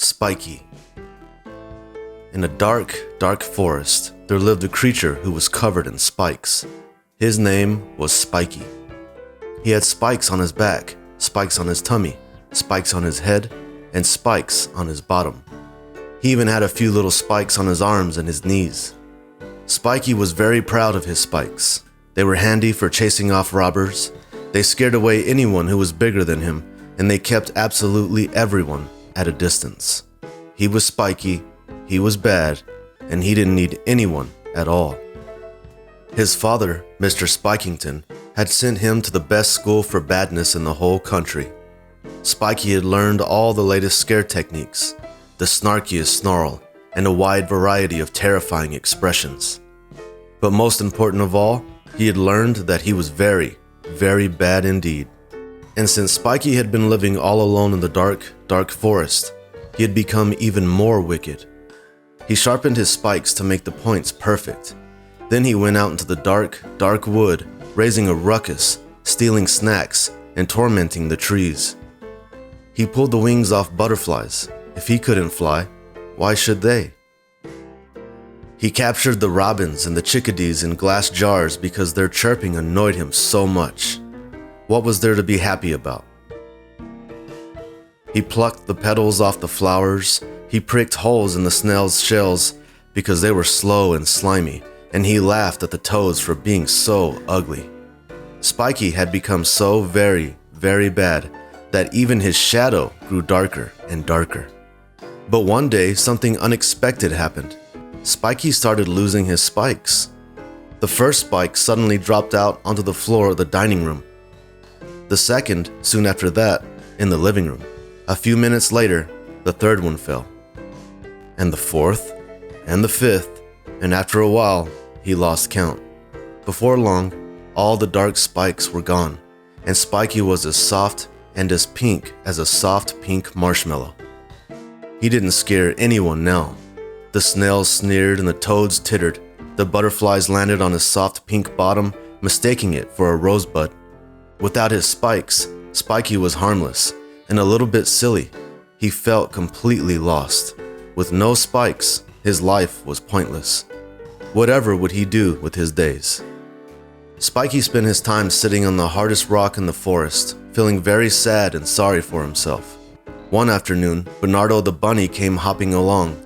Spiky. In a dark, dark forest, there lived a creature who was covered in spikes. His name was Spiky. He had spikes on his back, spikes on his tummy, spikes on his head, and spikes on his bottom. He even had a few little spikes on his arms and his knees. Spiky was very proud of his spikes. They were handy for chasing off robbers. They scared away anyone who was bigger than him, and they kept absolutely everyone at a distance. He was Spiky, he was bad, and he didn't need anyone at all. His father, Mr. Spikington, had sent him to the best school for badness in the whole country. Spiky had learned all the latest scare techniques, the snarkiest snarl, and a wide variety of terrifying expressions. But most important of all, he had learned that he was very, very bad indeed. And since Spiky had been living all alone in the dark, dark forest, he had become even more wicked. He sharpened his spikes to make the points perfect. Then he went out into the dark, dark wood, raising a ruckus, stealing snacks, and tormenting the trees. He pulled the wings off butterflies. If he couldn't fly, why should they? He captured the robins and the chickadees in glass jars because their chirping annoyed him so much. What was there to be happy about? He plucked the petals off the flowers. He pricked holes in the snails' shells because they were slow and slimy, and he laughed at the toads for being so ugly. Spiky had become so very, very bad that even his shadow grew darker and darker. But one day, something unexpected happened. Spiky started losing his spikes. The first spike suddenly dropped out onto the floor of the dining room. The second, soon after that, in the living room. A few minutes later, the third one fell. And the fourth, and the fifth, and after a while, he lost count. Before long, all the dark spikes were gone, and Spiky was as soft and as pink as a soft pink marshmallow. He didn't scare anyone now. The snails sneered and the toads tittered. The butterflies landed on his soft pink bottom, mistaking it for a rosebud. Without his spikes, Spiky was harmless and a little bit silly. He felt completely lost. With no spikes, his life was pointless. Whatever would he do with his days? Spiky spent his time sitting on the hardest rock in the forest, feeling very sad and sorry for himself. One afternoon, Bernardo the bunny came hopping along.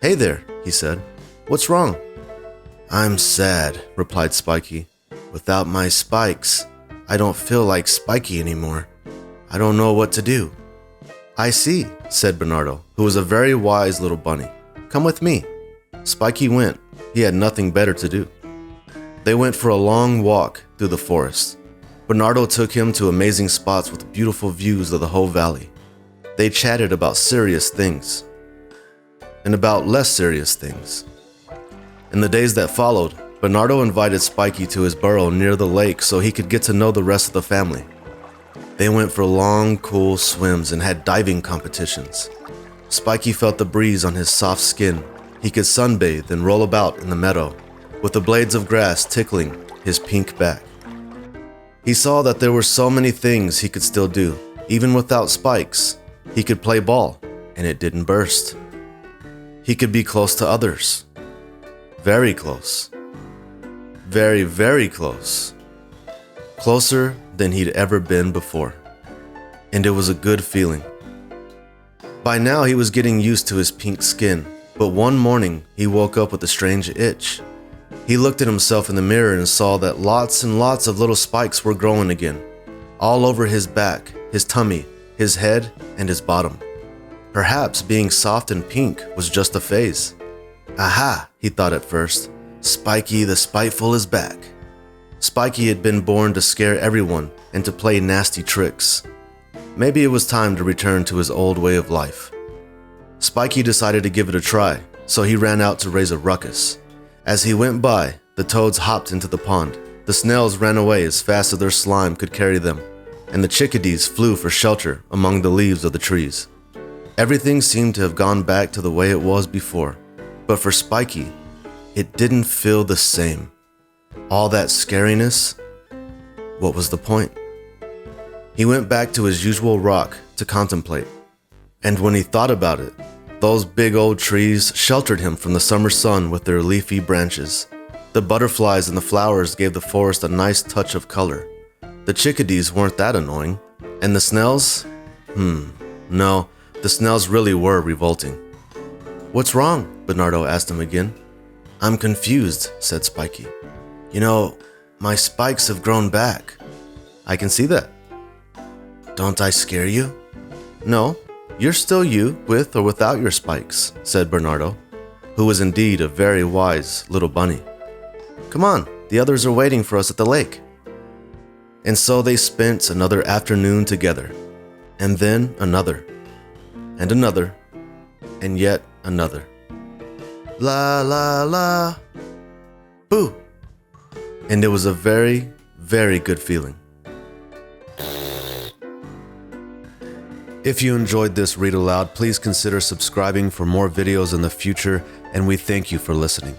"Hey there," he said. "What's wrong?" "I'm sad," replied Spiky. "Without my spikes, I don't feel like Spiky anymore. I don't know what to do." "I see," said Bernardo, who was a very wise little bunny. "Come with me." Spiky went. He had nothing better to do. They went for a long walk through the forest. Bernardo took him to amazing spots with beautiful views of the whole valley. They chatted about serious things and about less serious things. In the days that followed, Bernardo invited Spiky to his burrow near the lake so he could get to know the rest of the family. They went for long, cool swims and had diving competitions. Spiky felt the breeze on his soft skin. He could sunbathe and roll about in the meadow, with the blades of grass tickling his pink back. He saw that there were so many things he could still do, even without spikes. He could play ball, and it didn't burst. He could be close to others. Very close. Very, very close. Closer than he'd ever been before. And it was a good feeling. By now he was getting used to his pink skin, but one morning he woke up with a strange itch. He looked at himself in the mirror and saw that lots and lots of little spikes were growing again, all over his back, his tummy, his head, and his bottom. Perhaps being soft and pink was just a phase. Aha, he thought at first. Spiky the spiteful is back. Spiky had been born to scare everyone and to play nasty tricks. Maybe it was time to return to his old way of life. Spiky decided to give it a try, so he ran out to raise a ruckus. As he went by, the toads hopped into the pond. The snails ran away as fast as their slime could carry them, and the chickadees flew for shelter among the leaves of the trees. Everything seemed to have gone back to the way it was before, but for Spiky, it didn't feel the same. All that scariness, what was the point? He went back to his usual rock to contemplate. And when he thought about it, those big old trees sheltered him from the summer sun with their leafy branches. The butterflies and the flowers gave the forest a nice touch of color. The chickadees weren't that annoying. And the snails? No, the snails really were revolting. "What's wrong?" Bernardo asked him again. "I'm confused," said Spiky. "You know, my spikes have grown back." "I can see that." "Don't I scare you?" "No, you're still you, with or without your spikes," said Bernardo, who was indeed a very wise little bunny. "Come on, the others are waiting for us at the lake." And so they spent another afternoon together, and then another, and another, and yet another. La la la, boo! And it was a very, very good feeling. If you enjoyed this read aloud, please consider subscribing for more videos in the future, and we thank you for listening.